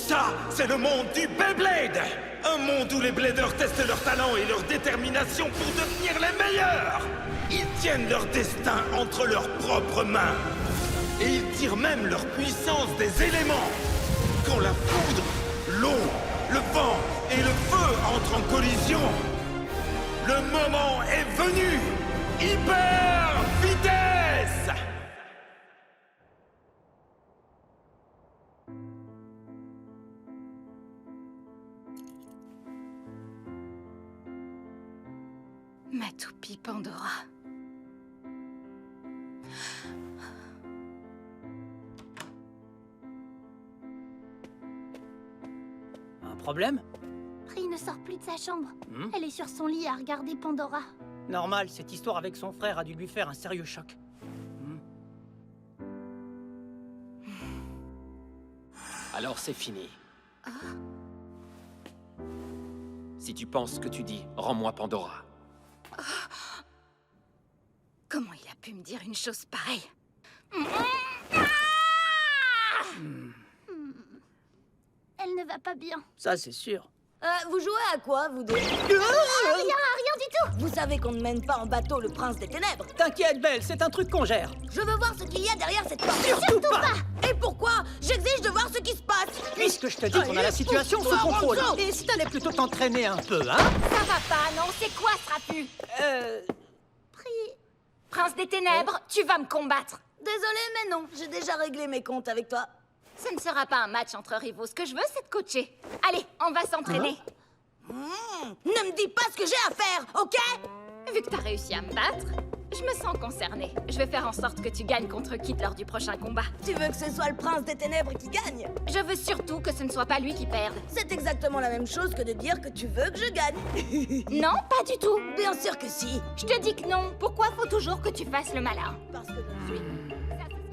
Ça, c'est le monde du Beyblade! Un monde où les bladers testent leur talent et leur détermination pour devenir les meilleurs! Ils tiennent leur destin entre leurs propres mains. Et ils tirent même leur puissance des éléments. Quand la foudre, l'eau, le vent et le feu entrent en collision, le moment est venu! Hyper vitesse! Ma toupie Pandora. Un problème? Pri ne sort plus de sa chambre. Elle est sur son lit à regarder Pandora. Normal, cette histoire avec son frère a dû lui faire un sérieux choc. Alors c'est fini. Si tu penses ce que tu dis, rends-moi Pandora. Comment il a pu me dire une chose pareille? Elle ne va pas bien. Ça, c'est sûr. Vous jouez à quoi, vous deux? Rien du tout. Vous savez qu'on ne mène pas en bateau le prince des ténèbres. T'inquiète, Belle, c'est un truc qu'on gère. Je veux voir ce qu'il y a derrière cette porte. Surtout pas. Et pourquoi? J'exige de voir ce qui se passe. Puisque je te dis qu'on a la situation sous contrôle. Et si t'allais plutôt t'entraîner un peu, hein? Ça va pas, non? C'est quoi ce rapu? Pri. Prince des Ténèbres, tu vas me combattre. Désolé, mais non. J'ai déjà réglé mes comptes avec toi. Ce ne sera pas un match entre rivaux. Ce que je veux, c'est de coacher. Allez, on va s'entraîner. Ne me dis pas ce que j'ai à faire, ok? Vu que t'as réussi à me battre, je me sens concernée. Je vais faire en sorte que tu gagnes contre Kit lors du prochain combat. Tu veux que ce soit le prince des ténèbres qui gagne? Je veux surtout que ce ne soit pas lui qui perde. C'est exactement la même chose que de dire que tu veux que je gagne. Non, pas du tout. Bien sûr que si. Je te dis que non. Pourquoi faut toujours que tu fasses le malin? Parce que je suis...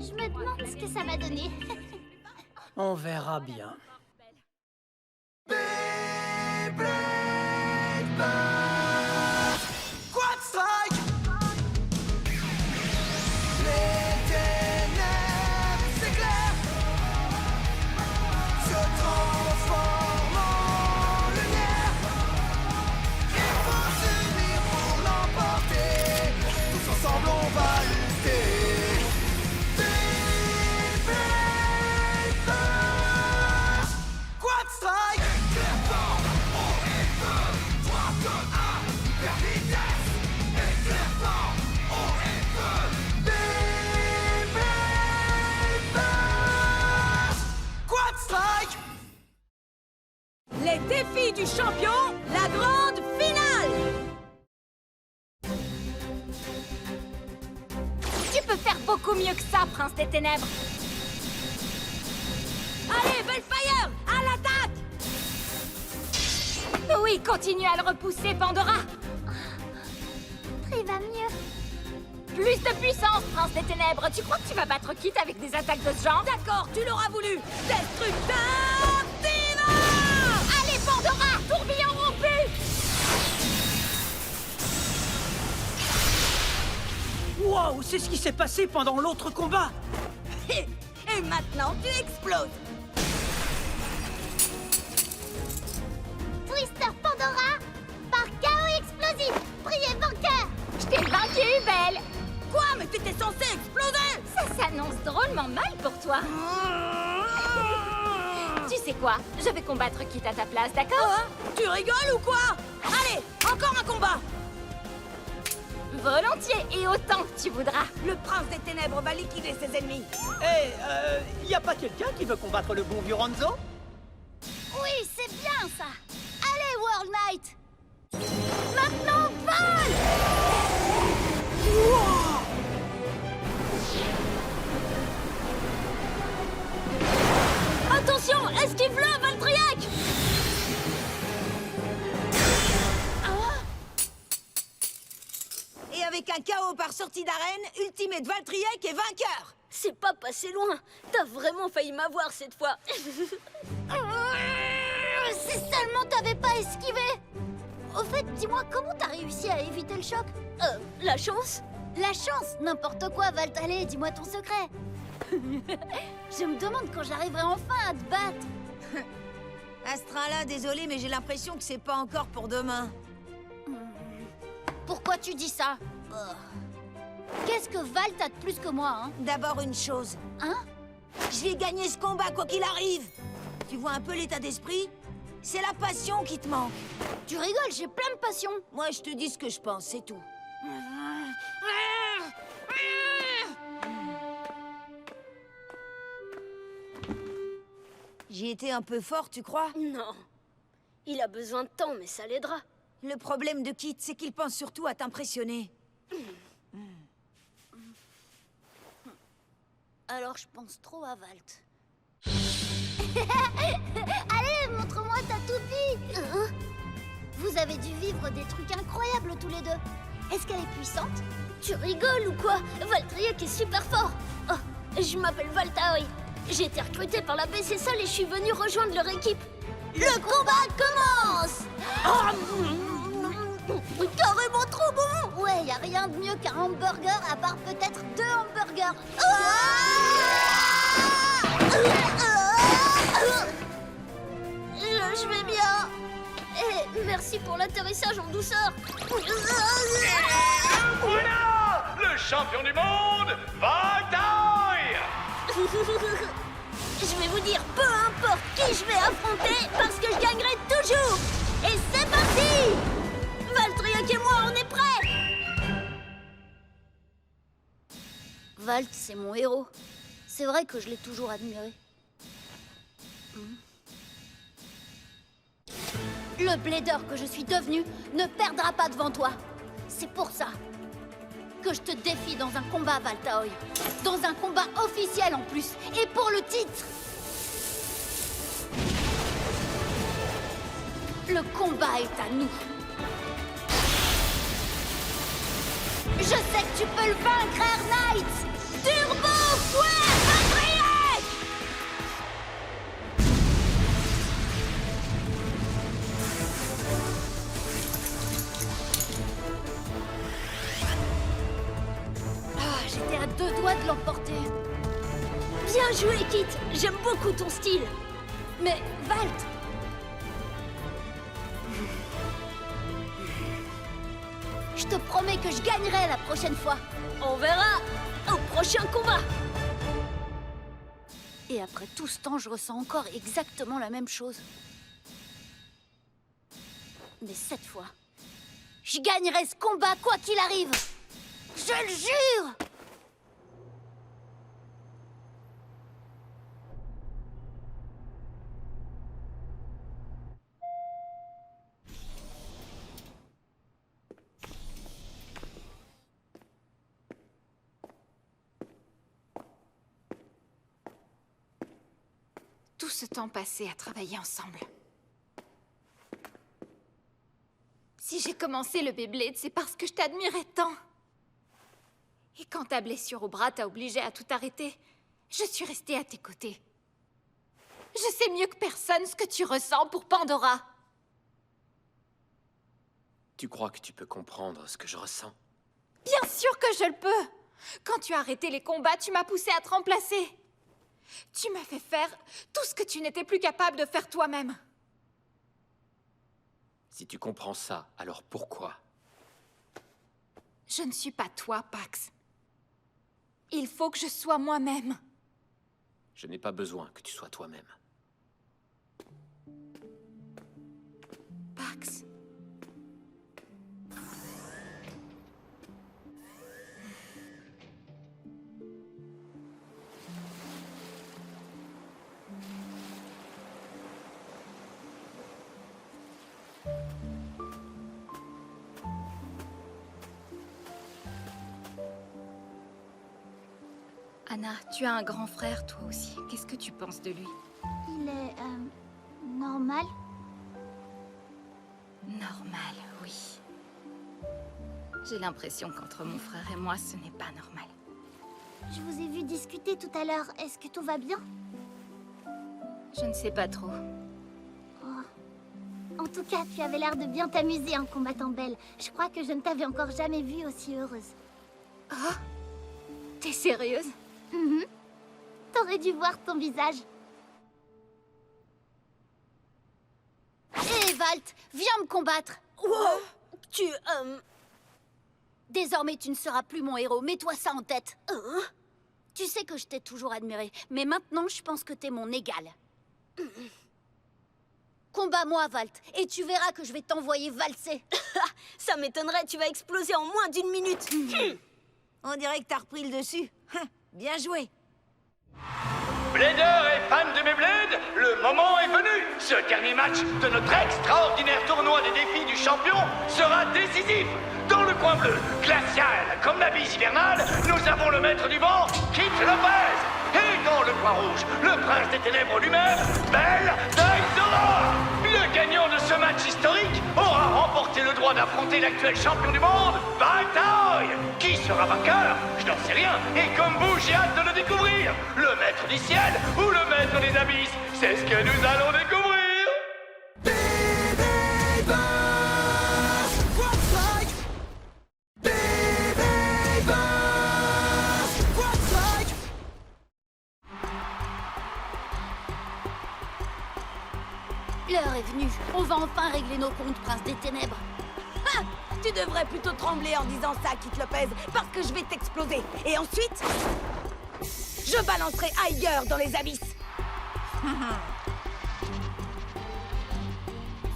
Je me demande ce que ça va donner. On verra bien. Quad Strike! Les ténèbres s'éclairent, se transforment en lumière. Il faut s'unir pour l'emporter, tous ensemble on va lutter. Quad Strike! Quad Strike! Les défis du champion, la grande finale. Tu peux faire beaucoup mieux que ça, Prince des Ténèbres. Allez, Bellfire, à l'attaque. Oui, continue à le repousser, Pandora. Pri va mieux. Plus de puissance, Prince des Ténèbres. Tu crois que tu vas battre Kit avec des attaques de ce genre? D'accord, tu l'auras voulu. Destructeur Diva! Allez, Pandora, tourbillon rompu. Wow, c'est ce qui s'est passé pendant l'autre combat. Et maintenant, tu exploses. Twister Pandora par chaos explosif. Pri est vainqueur. Je t'ai vaincu, Belle. Quoi? Mais t'étais censé exploser. Ça s'annonce drôlement mal pour toi. Tu sais quoi? Je vais combattre Kit à ta place, d'accord? Hein? Tu rigoles ou quoi? Allez, encore un combat. Volontiers et autant que tu voudras. Le prince des ténèbres va liquider ses ennemis. Y a pas quelqu'un qui veut combattre le bon vieux Ronzo? Oui, c'est bien ça. Allez, World Knight. Maintenant, vole! Attention, esquive-le, Valtryek! Et avec un KO par sortie d'arène, Ultimate Valtryek est vainqueur. C'est pas passé loin. T'as vraiment failli m'avoir cette fois. Si seulement t'avais pas esquivé. Au fait, dis-moi, comment t'as réussi à éviter le choc? La chance? La chance, n'importe quoi, Valt. Allez, dis-moi ton secret. Je me demande quand j'arriverai enfin à te battre. Astrala, désolé, mais j'ai l'impression que c'est pas encore pour demain. Pourquoi tu dis ça? Qu'est-ce que Val a de plus que moi, hein? D'abord une chose. Hein? Je vais gagner ce combat quoi qu'il arrive. Tu vois un peu l'état d'esprit? C'est la passion qui te manque. Tu rigoles, j'ai plein de passion. Moi, je te dis ce que je pense, c'est tout. J'ai été un peu fort, tu crois? Non. Il a besoin de temps, mais ça l'aidera. Le problème de Kit, c'est qu'il pense surtout à t'impressionner. Alors je pense trop à Valt. Allez, montre-moi ta toupie. Vous avez dû vivre des trucs incroyables tous les deux. Est-ce qu'elle est puissante? Tu rigoles ou quoi? Valtriac est super fort. Oh, je m'appelle Valtaoi. J'ai été recrutée par la BCSOL et je suis venue rejoindre leur équipe. Le combat commence. Carrément trop bon! Ouais, y a rien de mieux qu'un hamburger à part peut-être 2 hamburgers. Je vais bien. Et merci pour l'atterrissage en douceur. Voilà le champion du monde, Valtaoi! Je vais vous dire, peu importe qui je vais affronter, parce que je gagnerai toujours. Et c'est parti! Valtriac et moi, on est prêts! Valt, c'est mon héros. C'est vrai que je l'ai toujours admiré. Le blader que je suis devenu ne perdra pas devant toi. C'est pour ça que je te défie dans un combat, Valtaoi. Dans un combat officiel en plus, et pour le titre. Le combat est à nous. Je sais que tu peux le vaincre, Air Knight! Turbo fouet Valtriac! J'étais à 2 doigts de l'emporter. Bien joué, Kit. J'aime beaucoup ton style. Mais, Valt! Je te promets que je gagnerai la prochaine fois. On verra au prochain combat. Et après tout ce temps, je ressens encore exactement la même chose. Mais cette fois, je gagnerai ce combat quoi qu'il arrive. Je le jure! Tout ce temps passé à travailler ensemble. Si j'ai commencé le Beyblade, c'est parce que je t'admirais tant. Et quand ta blessure au bras t'a obligé à tout arrêter, je suis restée à tes côtés. Je sais mieux que personne ce que tu ressens pour Pandora. Tu crois que tu peux comprendre ce que je ressens? Bien sûr que je le peux. Quand tu as arrêté les combats, tu m'as poussé à te remplacer. Tu m'as fait faire tout ce que tu n'étais plus capable de faire toi-même. Si tu comprends ça, alors pourquoi? Je ne suis pas toi, Pax. Il faut que je sois moi-même. Je n'ai pas besoin que tu sois toi-même. Pax. Anna, tu as un grand frère, toi aussi. Qu'est-ce que tu penses de lui? Il est, normal? Normal, oui. J'ai l'impression qu'entre mon frère et moi, ce n'est pas normal. Je vous ai vu discuter tout à l'heure. Est-ce que tout va bien? Je ne sais pas trop. En tout cas, tu avais l'air de bien t'amuser en combattant Belle. Je crois que je ne t'avais encore jamais vue aussi heureuse. Oh? T'es sérieuse? T'aurais dû voir ton visage. me combattre. Wow. Tu... Désormais, tu ne seras plus mon héros. Mets-toi ça en tête. Hein? Tu sais que je t'ai toujours admiré, mais maintenant, je pense que t'es mon égal. Combat-moi, Valt, et tu verras que je vais t'envoyer valser. Ça m'étonnerait, tu vas exploser en moins d'1 minute. On dirait que t'as repris le dessus. Bien joué. Bladers et fans de Beyblade, le moment est venu. Ce dernier match de notre extraordinaire tournoi des défis du champion sera décisif. Dans le coin bleu, glacial comme la bise hivernale, nous avons le maître du vent, Kit Lopez. Et dans le coin rouge, le prince des ténèbres lui-même, Belle Daisora. Le gagnant de ce match historique aura remporté le droit d'affronter l'actuel champion du monde, Valtaoy. Qui sera vainqueur? Je n'en sais rien. Et comme vous, j'ai hâte de le découvrir. Le maître du ciel ou le maître des abysses? C'est ce que nous allons découvrir. L'heure est venue. On va enfin régler nos comptes, prince des ténèbres. Ah, tu devrais plutôt trembler en disant ça, Kit Lopez, parce que je vais t'exploser. Et ensuite, je balancerai Aiger dans les abysses.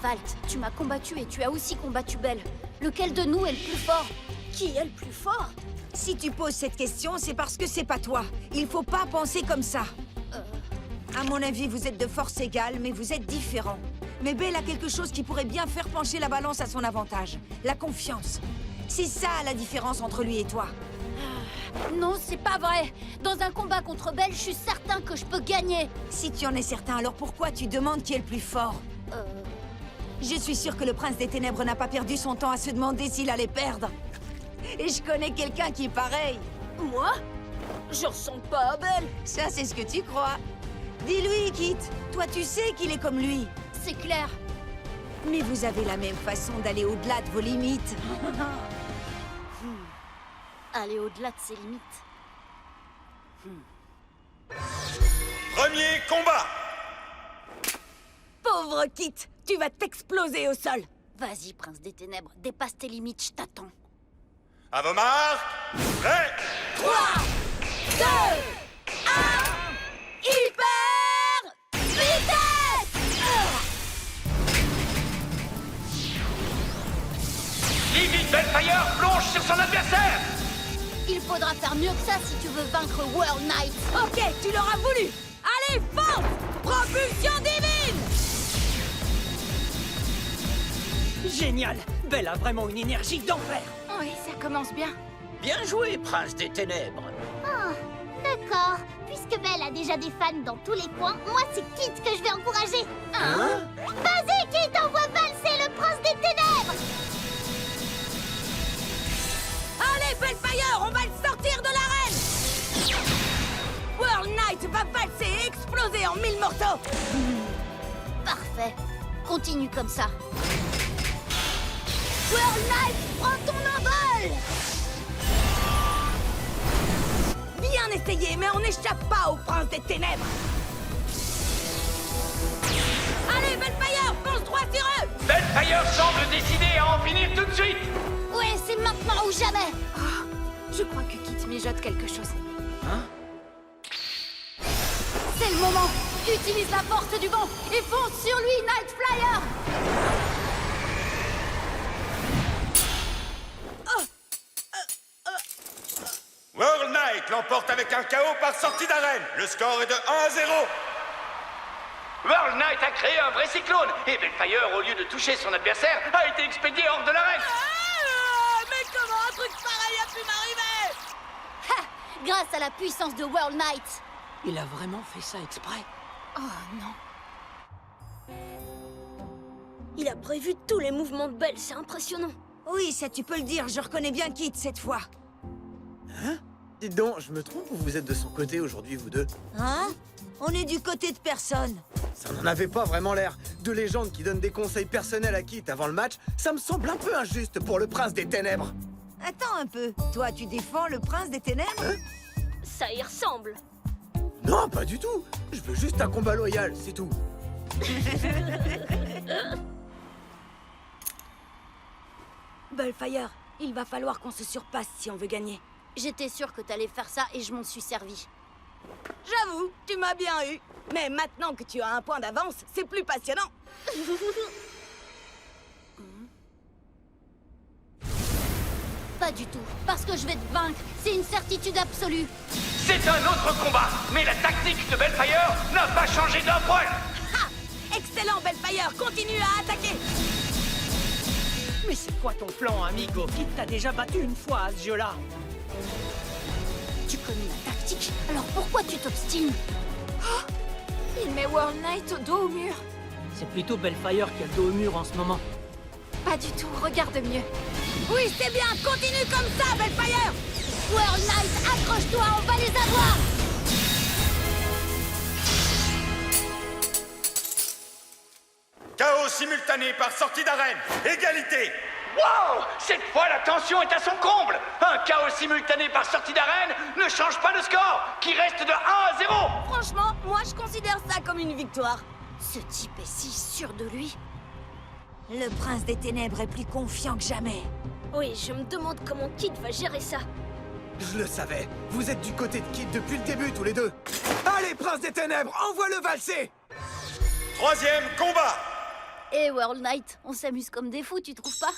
Valt, tu m'as combattu et tu as aussi combattu Belle. Lequel de nous est le plus fort? Qui est le plus fort? Si tu poses cette question, c'est parce que c'est pas toi. Il faut pas penser comme ça. À mon avis, vous êtes de force égale, mais vous êtes différents. Mais Belle a quelque chose qui pourrait bien faire pencher la balance à son avantage. La confiance. C'est ça la différence entre lui et toi. Non, c'est pas vrai. Dans un combat contre Belle, je suis certain que je peux gagner. Si tu en es certain, alors pourquoi tu demandes qui est le plus fort? Je suis sûre que le prince des ténèbres n'a pas perdu son temps à se demander s'il allait perdre. Et je connais quelqu'un qui est pareil. Moi? Je ressemble pas à Belle. Ça, c'est ce que tu crois. Dis-lui, Kit. Toi, tu sais qu'il est comme lui. C'est clair. Mais vous avez la même façon d'aller au-delà de vos limites. Aller au-delà de ses limites. Premier combat. Pauvre Kit, tu vas t'exploser au sol. Vas-y, prince des ténèbres, dépasse tes limites, je t'attends. À vos marques, prêts. 3, 2, 1... Hyper vitesse! Living Bellfire plonge sur son adversaire. Il faudra faire mieux que ça si tu veux vaincre World Knight. Ok, tu l'auras voulu. Allez, fonce! Propulsion divine! Génial! Belle a vraiment une énergie d'enfer! Oui, ça commence bien. Bien joué, prince des ténèbres! Oh, d'accord. Puisque Belle a déjà des fans dans tous les coins, moi c'est Kit que je vais encourager. Hein? Vas-y, Kit, envoie valser le prince des ténèbres. Allez, Bellfire, on va le sortir de l'arène! World Knight va valser et exploser en 1000 morceaux! Parfait. Continue comme ça. World Knight, prends ton envol! Bien essayé, mais on n'échappe pas au prince des ténèbres! Allez, Bellfire, fonce droit sur eux! Bellfire semble décidé à en finir tout de suite. Ouais, c'est maintenant ou jamais! Je crois que Kit mijote quelque chose. C'est le moment! Utilise la force du vent et fonce sur lui, Night Flyer! World Knight l'emporte avec un KO par sortie d'arène. Le score est de 1-0. World Knight a créé un vrai cyclone et Bellfire, au lieu de toucher son adversaire, a été expédié hors de l'arène. Mais comment un truc pareil a pu m'arriver? Ha! Grâce à la puissance de World Knight! Il a vraiment fait ça exprès? Oh non. Il a prévu tous les mouvements de Belle, c'est impressionnant. Oui, ça tu peux le dire, je reconnais bien Kit cette fois. Hein? Dites donc, je me trompe ou vous êtes de son côté aujourd'hui, vous deux? Hein? On est du côté de personne. Ça n'en avait pas vraiment l'air. Deux légendes qui donnent des conseils personnels à Kit avant le match, ça me semble un peu injuste pour le prince des ténèbres. Attends un peu, toi tu défends le prince des ténèbres? Ça y ressemble. Non, pas du tout. Je veux juste un combat loyal, c'est tout. Bellfire, il va falloir qu'on se surpasse si on veut gagner. J'étais sûre que t'allais faire ça et je m'en suis servi. J'avoue, tu m'as bien eu. Mais maintenant que tu as un point d'avance, c'est plus passionnant. Pas du tout, parce que je vais te vaincre. C'est une certitude absolue. C'est un autre combat, mais la tactique de Bellfire n'a pas changé d'un poil. Ha! Excellent, Bellfire, continue à attaquer. Mais c'est quoi ton plan, amigo? Kid t'a déjà battu une fois à ce jeu-là. Tu connais la tactique, alors pourquoi tu t'obstines? Il met World Knight au dos au mur. C'est plutôt Bellfire qui a le dos au mur en ce moment. Pas du tout, regarde mieux. Oui, c'est bien, continue comme ça, Bellfire. World Knight, accroche-toi, on va les avoir. Chaos simultané par sortie d'arène. Égalité. Wow! Cette fois, la tension est à son comble. Un chaos simultané par sortie d'arène ne change pas le score, qui reste de 1 à 0. Franchement, moi je considère ça comme une victoire. Ce type est si sûr de lui. Le prince des ténèbres est plus confiant que jamais. Oui, je me demande comment Kid va gérer ça. Je le savais. Vous êtes du côté de Kid depuis le début, tous les deux. Allez, prince des ténèbres, envoie-le valser. Troisième combat. Et World Knight, on s'amuse comme des fous, tu trouves pas?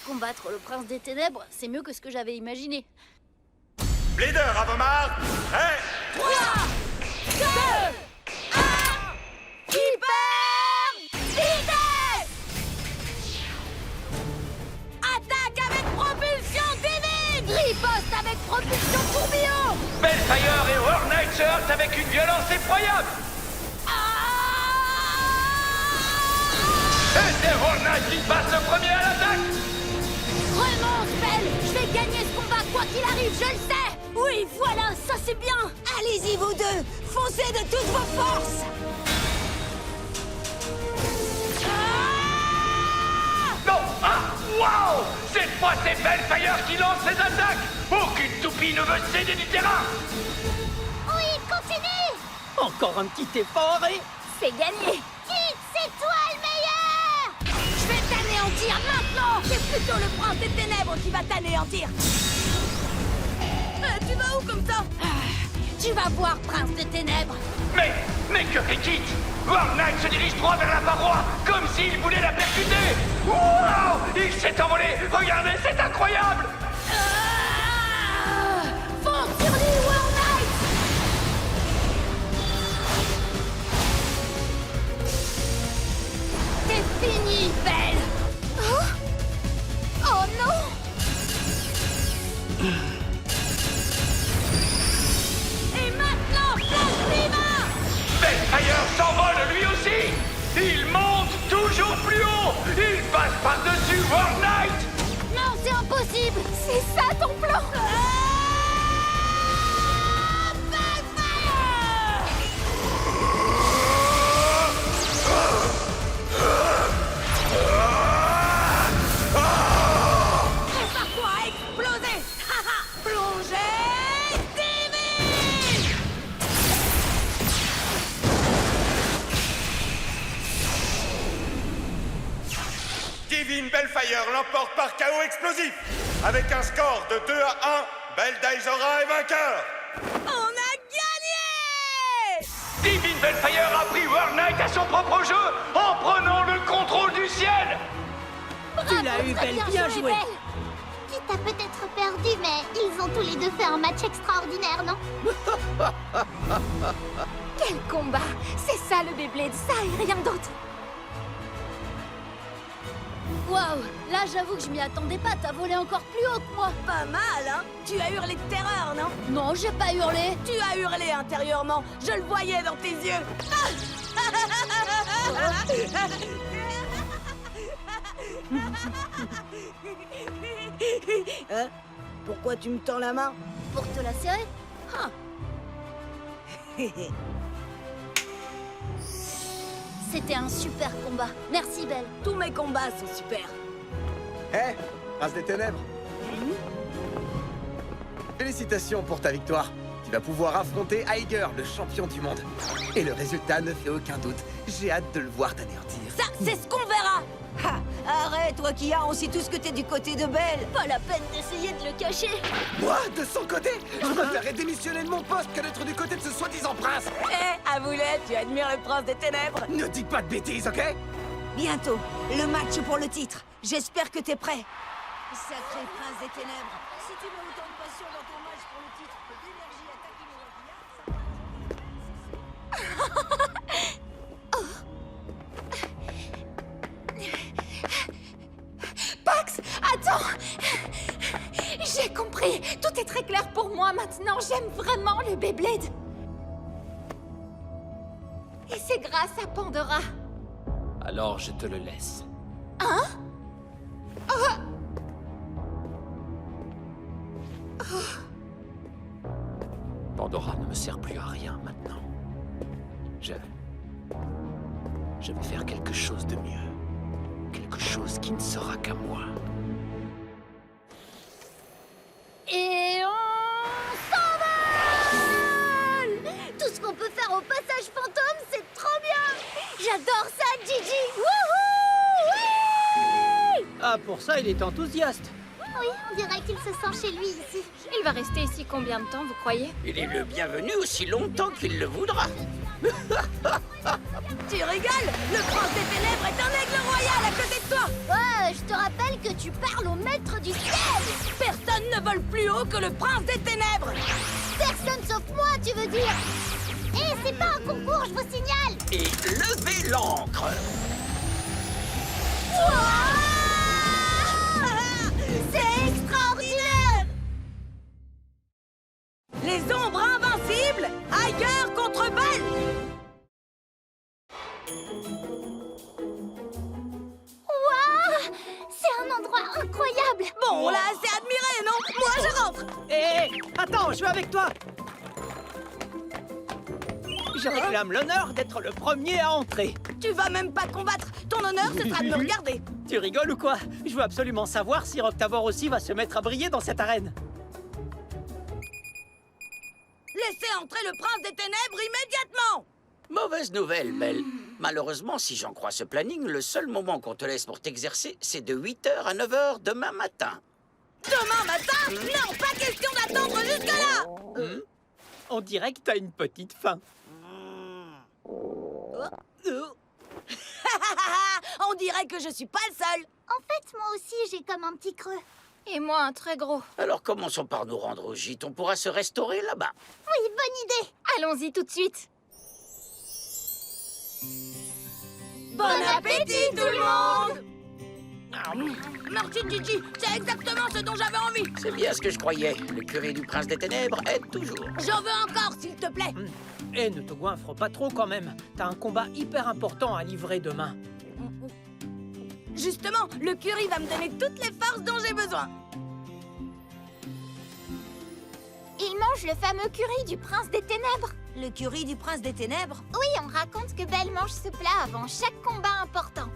Combattre le prince des ténèbres, c'est mieux que ce que j'avais imaginé. Blader à vos marques. Prêt. 3, 2, 1, hyper vitesse! Attaque avec propulsion divine! Riposte avec propulsion tourbillon! Bellfire et World Knight se heurtent avec une violence effroyable. Et c'est World Knight qui passe le premier à l'attaque. Remonte, Belle! Je vais gagner ce combat quoi qu'il arrive, je le sais! Oui, voilà, ça c'est bien! Allez-y, vous deux! Foncez de toutes vos forces! Non! Ah! Wow! Cette fois, c'est Bellfire qui lance ses attaques. Aucune toupie ne veut céder du terrain. Oui, continue! Encore un petit effort et... C'est gagné. Kid, c'est toi le meilleur! Je vais t'anéantir maintenant! C'est plutôt le prince des ténèbres qui va t'anéantir! Tu vas où comme ça? Tu vas voir, prince des ténèbres! Mais que fait-il? World Knight se dirige droit vers la paroi, comme s'il voulait la percuter. Wow! Il s'est envolé. Regardez, c'est incroyable. Fonce sur lui, World Knight! C'est fini, Belle! Oh non! Et maintenant, Plasma! Bellfire s'envole lui aussi. Il monte toujours plus haut. Il passe par-dessus World Knight. Non, c'est impossible! C'est ça ton plan? Prépare-toi à exploser! Haha! Plongée divine! Divine Bellfire l'emporte par chaos explosif. Avec un score de 2 à 1, Belldaisora est vainqueur. On a gagné! Divine Bellfire a pris World Knight à son propre jeu en prenant le contrôle du ciel. Tu l'as eu, Très Belle, bien joué. Kit a peut-être perdu, mais ils ont tous les deux fait un match extraordinaire, non? Quel combat! C'est ça le Beyblade, ça et rien d'autre! Waouh! Là, j'avoue que je m'y attendais pas, t'as volé encore plus haut que moi! Pas mal, hein? Tu as hurlé de terreur, non? Non, j'ai pas hurlé! Tu as hurlé intérieurement, je le voyais dans tes yeux. Hein? Pourquoi tu me tends la main? Pour te la serrer? Ah. C'était un super combat. Merci, Belle. Tous mes combats sont super. Hé, prince des ténèbres. Félicitations pour ta victoire. Tu vas pouvoir affronter Aiger, le champion du monde. Et le résultat ne fait aucun doute. J'ai hâte de le voir t'anéantir. Ça, c'est ce qu'on verra. Arrête, Wakia, on sait tous que t'es du côté de Belle. Pas la peine d'essayer de le cacher. Moi, de son côté, je préférerais démissionner de mon poste que d'être du côté de ce soi-disant prince. Amoulette, tu admires le prince des ténèbres? Ne dis pas de bêtises, ok? Bientôt, le match pour le titre. J'espère que t'es prêt. Sacré prince des ténèbres. Si tu mets autant de passion dans ton match pour le titre que d'énergie à taquiner Pax, attends! J'ai compris. Tout est très clair pour moi maintenant. J'aime vraiment le Beyblade. Et c'est grâce à Pandora. Alors je te le laisse. Pandora ne me sert plus à rien maintenant. Je vais faire quelque chose de mieux. Quelque chose qui ne sera qu'à moi. Et on s'envole! Tout ce qu'on peut faire au passage fantôme, c'est trop bien! J'adore ça, Gigi! Wouhou! Oui! Ah, pour ça, il est enthousiaste. Oui, on dirait qu'il se sent chez lui ici. Il va rester ici combien de temps, vous croyez? Il est le bienvenu aussi longtemps qu'il le voudra. Tu rigoles? Le prince des ténèbres est un aigle royal à côté de toi. Ouais, je te rappelle que tu parles au maître du ciel! Personne ne vole plus haut que le prince des ténèbres. Personne sauf moi, tu veux dire? Et c'est pas un concours, je vous signale! Et levez l'ancre. C'est extraordinaire! Les ombres invincibles, ailleurs contre Belle. Waouh! C'est un endroit incroyable! Bon, on l'a assez admiré, non? Moi, je rentre. Hé, attends, je suis avec toi. Je réclame l'honneur d'être le premier à entrer. Tu vas même pas combattre. Ton honneur, ce sera de me regarder. Tu rigoles ou quoi? Je veux absolument savoir si Roctavor aussi va se mettre à briller dans cette arène. Laissez entrer le prince des ténèbres immédiatement. Mauvaise nouvelle, Belle. Malheureusement, si j'en crois ce planning, le seul moment qu'on te laisse pour t'exercer, c'est de 8h à 9h demain matin. Demain matin? Non, pas question d'attendre jusque-là. On dirait que t'as une petite faim. On dirait que je suis pas le seul. En fait, moi aussi, j'ai comme un petit creux. Et moi, un très gros. Alors commençons par nous rendre au gîte. On pourra se restaurer là-bas. Oui, bonne idée! Allons-y tout de suite. Bon appétit, tout le monde. Merci, Gigi. C'est exactement ce dont j'avais envie. C'est bien ce que je croyais. Le curé du prince des ténèbres aide toujours. J'en veux encore, s'il te plaît. Et ne te goinfre pas trop quand même. T'as un combat hyper important à livrer demain. Justement, le curry va me donner toutes les forces dont j'ai besoin. Il mange le fameux curry du prince des ténèbres. Le curry du prince des ténèbres? Oui, on raconte que Belle mange ce plat avant chaque combat important.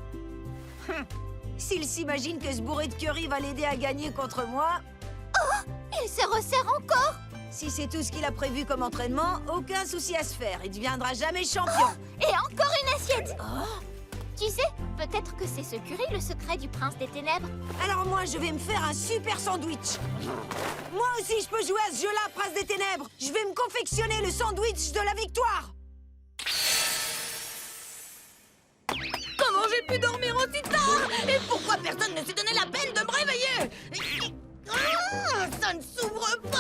S'il s'imagine que ce bourré de curry va l'aider à gagner contre moi... Il se resserre encore. Si c'est tout ce qu'il a prévu comme entraînement, aucun souci à se faire. Il ne deviendra jamais champion. Et encore une assiette. Tu sais, peut-être que c'est ce curry le secret du prince des ténèbres. Alors moi, je vais me faire un super sandwich. Moi aussi, je peux jouer à ce jeu-là, prince des ténèbres. Je vais me confectionner le sandwich de la victoire. Comment j'ai pu dormir aussi tard? Et pourquoi personne ne s'est donné la peine de me réveiller? Ça ne s'ouvre pas.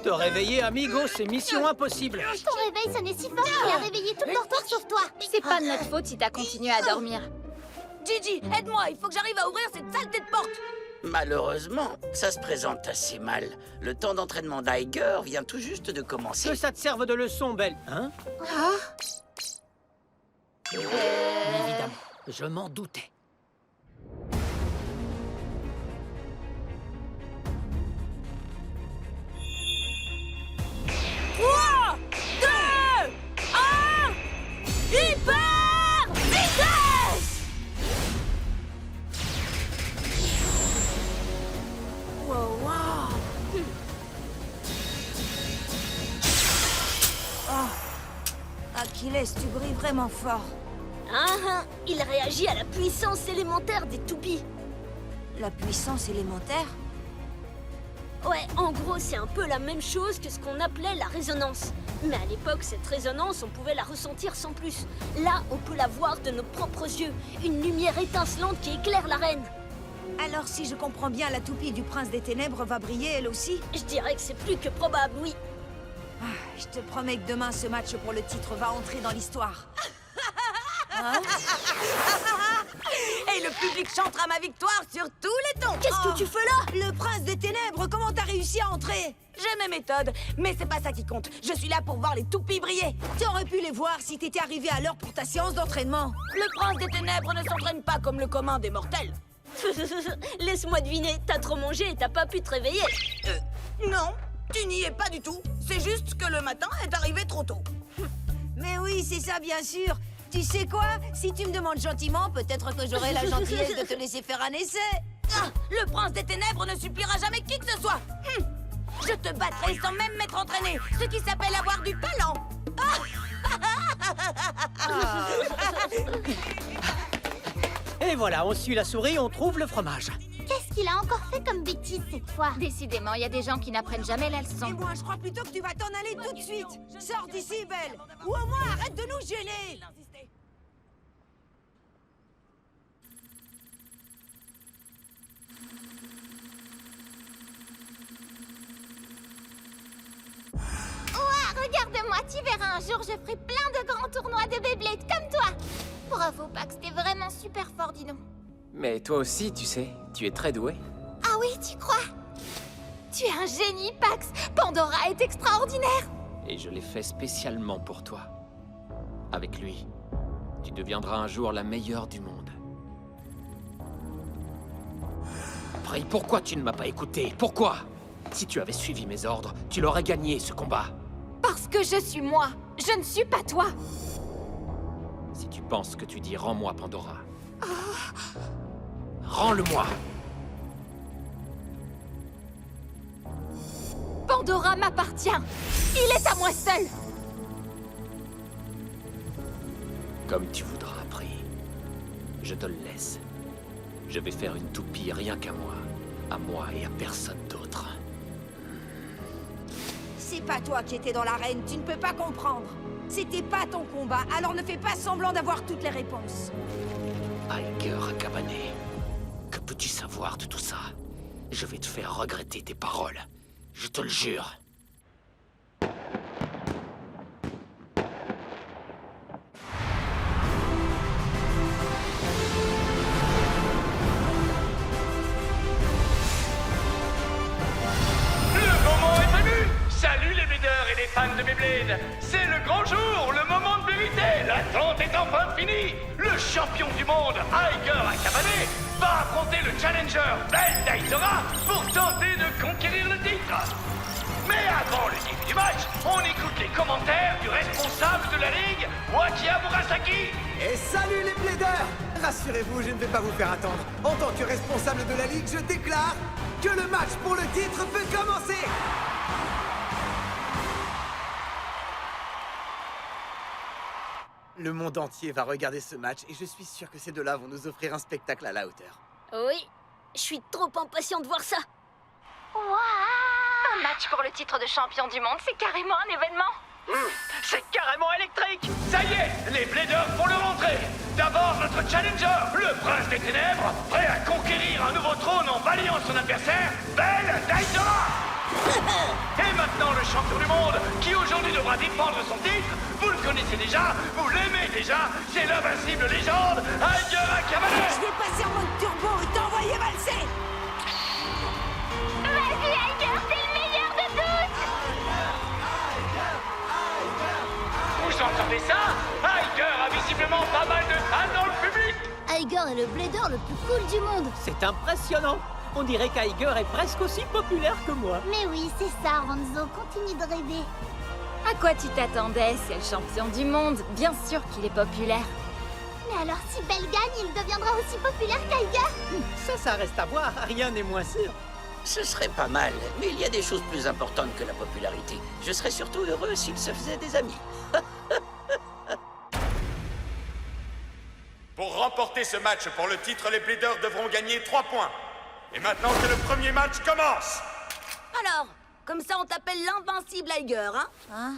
Te réveiller, amigo, c'est mission impossible. Ton réveil sonnait si fort qu'il a réveillé tout le dortoir sauf toi. C'est pas de notre faute si t'as continué à dormir. Gigi, aide-moi, il faut que j'arrive à ouvrir cette saleté de porte. Malheureusement, ça se présente assez mal. Le temps d'entraînement d'Iger vient tout juste de commencer. Que ça te serve de leçon, Belle, hein? Évidemment, je m'en doutais. Hyper vitesse! Wow, wow. Achilles, tu brilles vraiment fort. Il réagit à la puissance élémentaire des toupies. La puissance élémentaire? Ouais, en gros, c'est un peu la même chose que ce qu'on appelait la résonance. Mais à l'époque, cette résonance, on pouvait la ressentir sans plus. Là, on peut la voir de nos propres yeux. Une lumière étincelante qui éclaire l'arène. Alors, si je comprends bien, la toupie du prince des ténèbres va briller elle aussi? Je dirais que c'est plus que probable, oui. Ah, je te promets que demain, ce match pour le titre va entrer dans l'histoire. Hein? Et le public chantera ma victoire sur tous les tons. Qu'est-ce que tu fais là? Le prince des ténèbres, comment t'as réussi à entrer? J'ai mes méthodes, mais c'est pas ça qui compte. Je suis là pour voir les toupies briller. T'aurais pu les voir si t'étais arrivé à l'heure pour ta séance d'entraînement. Le prince des ténèbres ne s'entraîne pas comme le commun des mortels. Laisse-moi deviner, t'as trop mangé et t'as pas pu te réveiller. Non, tu n'y es pas du tout. C'est juste que le matin est arrivé trop tôt. Mais oui, c'est ça, bien sûr. Tu sais quoi? Si tu me demandes gentiment, peut-être que j'aurai la gentillesse de te laisser faire un essai. Ah, le prince des ténèbres ne suppliera jamais qui que ce soit. Je te battrai sans même m'être entraîné, ce qui s'appelle avoir du talent. Et voilà, on suit la souris, on trouve le fromage. Qu'est-ce qu'il a encore fait comme bêtise cette fois? Décidément, il y a des gens qui n'apprennent jamais la Et leçon. moi, je crois plutôt que tu vas t'en aller tout de suite. Sors d'ici, Belle. Ou au moins, arrête de nous gêner. Ouah, regarde-moi, tu verras un jour, je ferai plein de grands tournois de Beyblade comme toi. Bravo, Pax, t'es vraiment super fort, dis donc. Mais toi aussi, tu sais, tu es très doué. Ah oui, tu crois? Tu es un génie, Pax. Pandora est extraordinaire. Et je l'ai fait spécialement pour toi. Avec lui, tu deviendras un jour la meilleure du monde. Bray, pourquoi tu ne m'as pas écouté? Pourquoi? Si tu avais suivi mes ordres, tu l'aurais gagné, ce combat. Parce que je suis moi. Je ne suis pas toi. Si tu penses que tu dis « Rends-moi, Pandora », rends-le-moi. Pandora m'appartient. Il est à moi seul. Comme tu voudras, Bray. Je te le laisse. Je vais faire une toupie rien qu'à moi. À moi et à personne d'autre. C'est pas toi qui étais dans l'arène, tu ne peux pas comprendre. C'était pas ton combat, alors ne fais pas semblant d'avoir toutes les réponses. Iger Akabane, que peux-tu savoir de tout ça? Je vais te faire regretter tes paroles. Je te le jure. Le moment est venu! Salut les Bladers et les fans de Beyblade! C'est le grand jour, le moment de vérité! L'attente est enfin finie! Le champion du monde, Iger Akabane, va affronter le challenger, Belle Daisora, pour tenter de conquérir le titre! Mais avant le début du match, on écoute les commentaires du responsable de la ligue, Wakia Murasaki! Et salut les plaideurs! Rassurez-vous, je ne vais pas vous faire attendre. En tant que responsable de la Ligue, je déclare que le match pour le titre peut commencer! Le monde entier va regarder ce match et je suis sûr que ces deux-là vont nous offrir un spectacle à la hauteur. Oui, je suis trop impatient de voir ça. Un match pour le titre de champion du monde, c'est carrément un événement. C'est carrément électrique! Ça y est, les Bladers font leur entrée! D'abord notre challenger, le prince des ténèbres, prêt à conquérir un nouveau trône en balayant son adversaire, Belle Daisora! Et maintenant le champion du monde, qui aujourd'hui devra défendre son titre, vous le connaissez déjà, vous l'aimez déjà, c'est l'invincible légende, Iger Akabane! Je vais passer en mode turbo et t'envoyer valser! Vas-y, Iger, c'est le meilleur de tous. Vous entendez ça? Iger a visiblement pas mal de fans dans le public! Iger est le blader le plus cool du monde. C'est impressionnant. On dirait qu'Iger est presque aussi populaire que moi. Mais oui, c'est ça, Ranzo. Continue de rêver. À quoi tu t'attendais? C'est le champion du monde. Bien sûr qu'il est populaire. Mais alors, si Belle gagne, il deviendra aussi populaire qu'Iger. Ça reste à voir. Rien n'est moins sûr. Ce serait pas mal, mais il y a des choses plus importantes que la popularité. Je serais surtout heureux s'il se faisait des amis. remporter ce match pour le titre, les Bleeders devront gagner 3 points. Et maintenant que le premier match commence! Alors, comme ça on t'appelle l'invincible Iger, hein?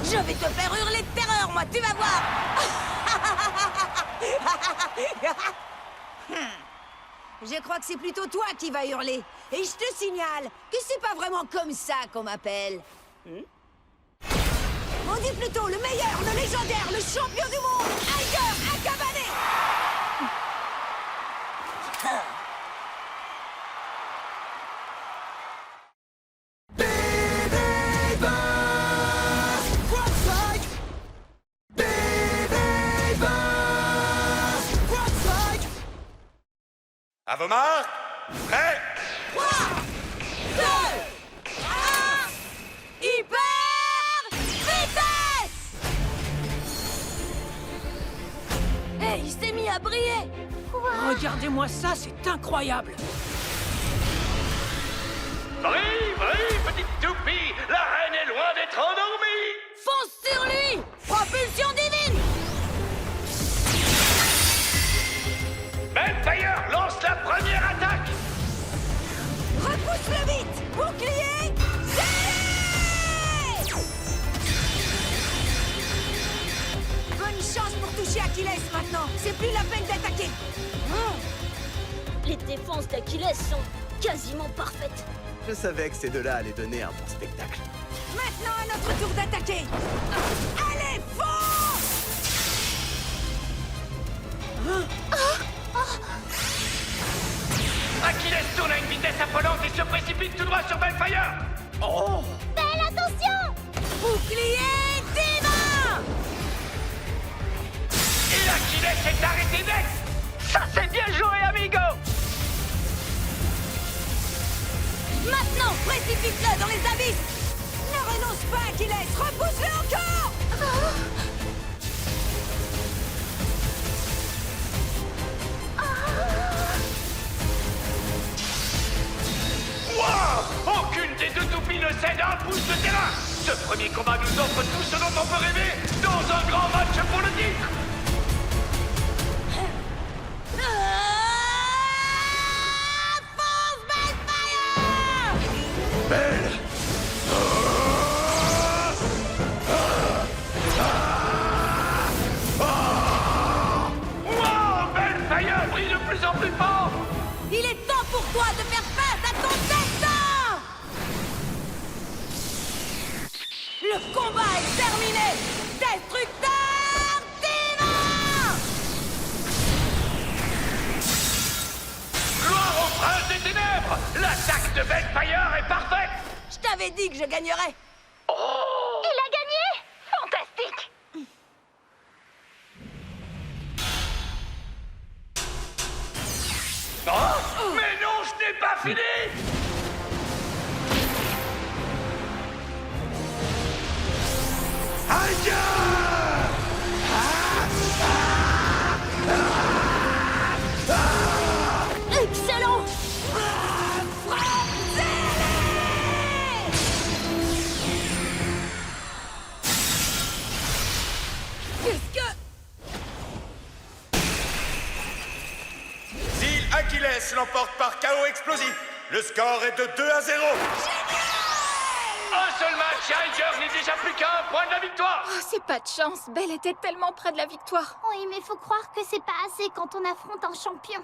Je vais te faire hurler de terreur, moi, tu vas voir! Je crois que c'est plutôt toi qui vas hurler. Et je te signale que c'est pas vraiment comme ça qu'on m'appelle. On dit plutôt le meilleur, le légendaire, le champion du monde, Iger Akabane. À vos marques, prêts? 3, 2, 1, hyper vitesse! Hey, il s'est mis à briller! Regardez-moi ça, c'est incroyable! Brille, brille, petite toupie! La reine est loin d'être endormie! Fonce sur lui! Propulsion divine! Balefire lance la première attaque! Repousse-le vite! Bouclier! Zélé! Bonne chance pour toucher Achilles maintenant. C'est plus la peine d'attaquer. Les défenses d'Achilles sont quasiment parfaites. Je savais que ces deux-là allaient donner un bon spectacle. Maintenant, à notre tour d'attaquer. Allez, fonce! Achilles tourne à une vitesse affolante et se précipite tout droit sur Balefire! Belle, attention! Bouclier divin! Et Achilles est arrêté net! Ça c'est bien joué, amigo! Maintenant, précipite-le dans les abysses! Ne renonce pas, Achilles! Repousse-le encore! Wow! Aucune des deux toupies ne cède à un pouce de terrain! Ce premier combat nous offre tout ce dont on peut rêver dans un grand match pour le titre! Fonce, Balefire! Wow! Balefire brille de plus en plus fort! Il est temps pour toi de faire face à ton destin! Le combat est terminé! Destructeur divin! Gloire au prince des ténèbres! L'attaque de Balefire est parfaite! Je t'avais dit que je gagnerais! Il a gagné! Fantastique! Oh! Mais non, je n'ai pas fini! Excellent! Qu'est-ce que... Zil Achilles l'emporte par KO explosif. Le score est de 2-0. Un seul match, Iger n'est déjà plus qu'à un point de la victoire! Oh, c'est pas de chance. Belle était tellement près de la victoire. Oui, mais faut croire que c'est pas assez quand on affronte un champion.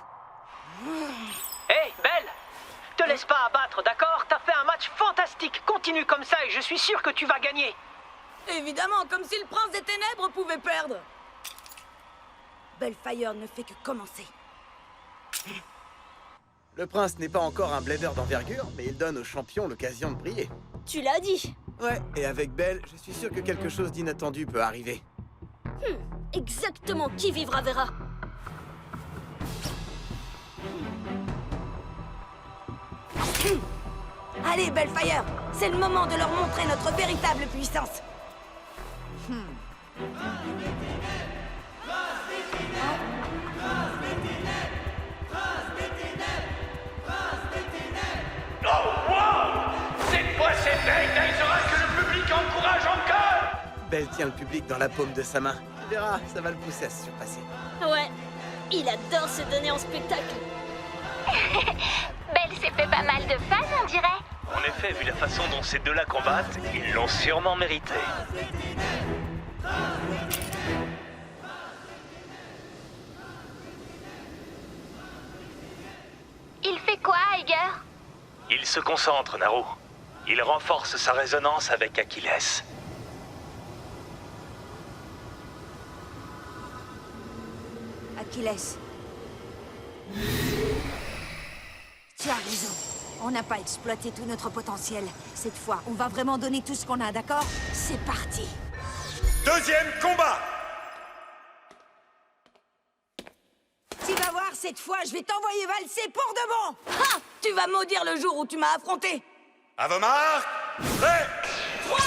Hé, Belle! Te laisse pas abattre, d'accord? T'as fait un match fantastique. Continue comme ça et je suis sûr que tu vas gagner. Évidemment, comme si le prince des ténèbres pouvait perdre! Balefire ne fait que commencer. Le prince n'est pas encore un blader d'envergure, mais il donne aux champions l'occasion de briller. Tu l'as dit. Ouais, et avec Belle, je suis sûr que quelque chose d'inattendu peut arriver. Exactement, qui vivra verra. Allez, Balefire, c'est le moment de leur montrer notre véritable puissance. Oh, wow! Cette fois, c'est Belle d'Aizora que le public encourage encore! Belle tient le public dans la paume de sa main. verras, ça va le pousser à se surpasser. Ouais, il adore se donner en spectacle. Belle s'est fait pas mal de fans, on dirait. En effet, vu la façon dont ces deux-là combattent, ils l'ont sûrement mérité. Il fait quoi, Iger? Il se concentre, Naru. Il renforce sa résonance avec Achilles. Achilles. Tu as raison. On n'a pas exploité tout notre potentiel. Cette fois, on va vraiment donner tout ce qu'on a, d'accord? C'est parti. Deuxième combat! Tu vas voir, cette fois, je vais t'envoyer valser pour de bon! Ah! Tu vas maudire le jour où tu m'as affronté. À vos marques, prêts! 3,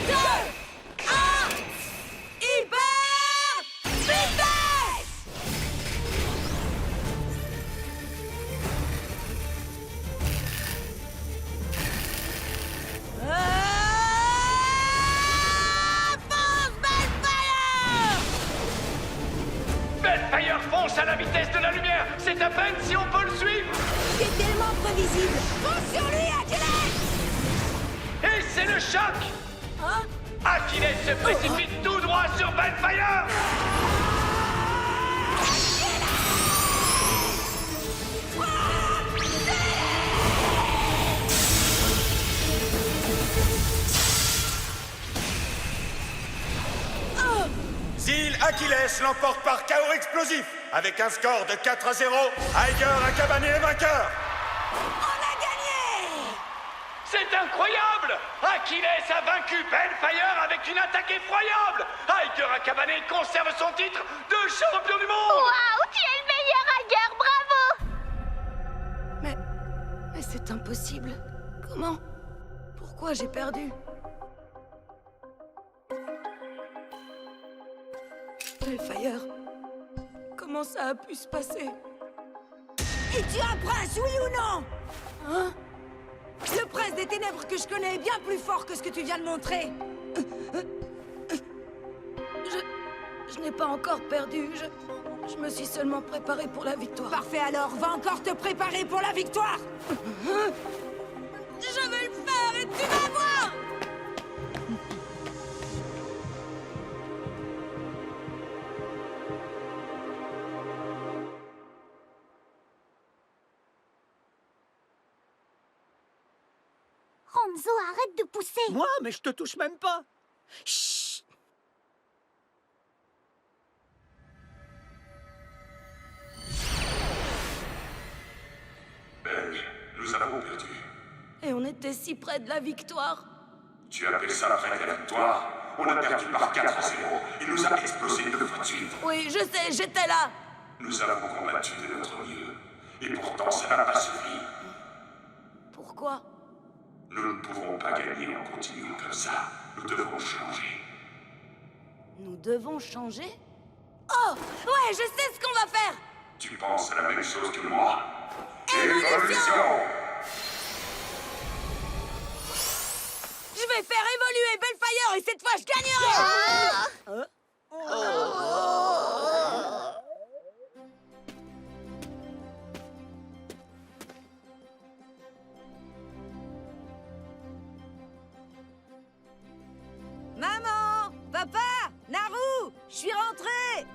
2, 1... Hyper vitesse! Force Balefire! Balefire fonce à la vitesse de la lumière. C'est à peine si on peut le suivre. C'est tellement prévisible! Fonce sur lui, Achilles! Et c'est le choc. Hein? Achilles se précipite tout droit sur Balefire. Zil Achilles l'emporte par chaos explosif. Avec un score de 4-0, Iger Akabane est vainqueur. C'est incroyable! Achilles a vaincu Balefire avec une attaque effroyable! Iger Akabane conserve son titre de champion du monde! Waouh, tu es le meilleur, Iger, bravo! Mais c'est impossible. Comment? Pourquoi j'ai perdu? Balefire, comment ça a pu se passer? Et tu es un prince, oui ou non? Hein? Le prince des ténèbres que je connais est bien plus fort que ce que tu viens de montrer. Je n'ai pas encore perdu. Je me suis seulement préparé pour la victoire. Parfait alors, va encore te préparer pour la victoire. Je vais le faire et tu vas voir! Hanzo, arrête de pousser. Moi, mais je te touche même pas. Chut! Belle, nous avons perdu. Et on était si près de la victoire. Tu appelles ça près de la victoire? On a perdu par 4-0. Il nous a explosé 2 fois de suite. Oui, je sais, j'étais là. Nous avons combattu de notre mieux. Et pourtant, ça n'a pas suffi. Pourquoi? Nous ne pouvons pas gagner en continuant comme ça. Nous devons changer. Nous devons changer? Oh! Ouais, je sais ce qu'on va faire! Tu penses à la même chose que moi? Évolution! Je vais faire évoluer Balefire et cette fois je gagnerai! Maman! Papa! Naru! Je suis rentrée!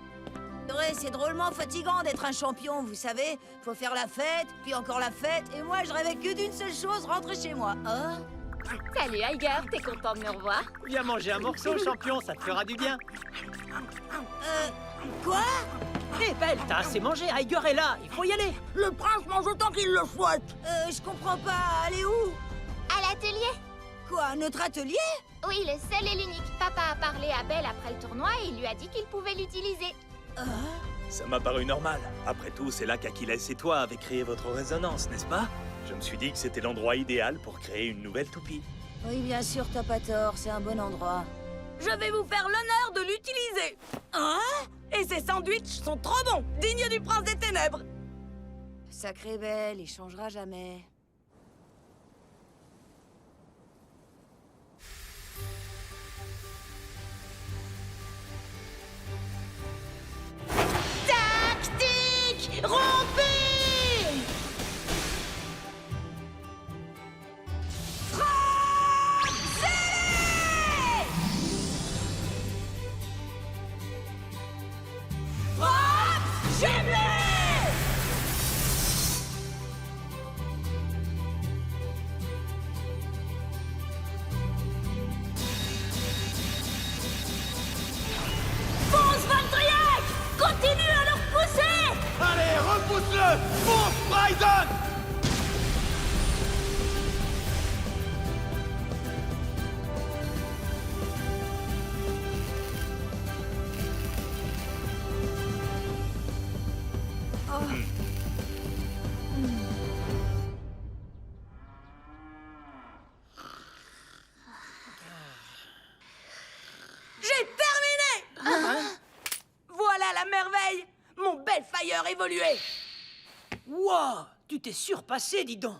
Ouais, c'est drôlement fatigant d'être un champion, vous savez. Faut faire la fête, puis encore la fête, et moi je rêvais que d'une seule chose, rentrer chez moi. Oh? Salut, Iger, t'es content de me revoir? Viens manger un morceau, champion, ça te fera du bien. Quoi? Hé, Belle, t'as assez mangé, Iger est là, il faut y aller. Le prince mange autant qu'il le souhaite! Je comprends pas, allez où? À l'atelier? Quoi, notre atelier? Oui, le seul et l'unique. Papa a parlé à Belle après le tournoi et il lui a dit qu'il pouvait l'utiliser. Ça m'a paru normal. Après tout, c'est là qu'Achilles et toi avez créé votre résonance, n'est-ce pas? Je me suis dit que c'était l'endroit idéal pour créer une nouvelle toupie. Oui, bien sûr, t'as pas tort, c'est un bon endroit. Je vais vous faire l'honneur de l'utiliser! Hein? Et ces sandwichs sont trop bons! Dignes du prince des ténèbres! Sacré Belle, il changera jamais. Bellfire évolué. Wow, tu t'es surpassé, dis donc.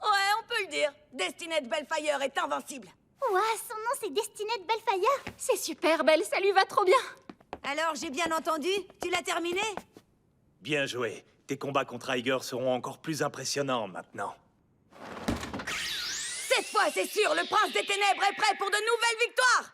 Ouais, on peut le dire. Destinette Bellfire est invincible. Ouah, son nom c'est Destinette Bellfire. C'est super, Belle, ça lui va trop bien. Alors, j'ai bien entendu? Tu l'as terminé? Bien joué. Tes combats contre Iger seront encore plus impressionnants maintenant. Cette fois, c'est sûr, le prince des ténèbres est prêt pour de nouvelles victoires.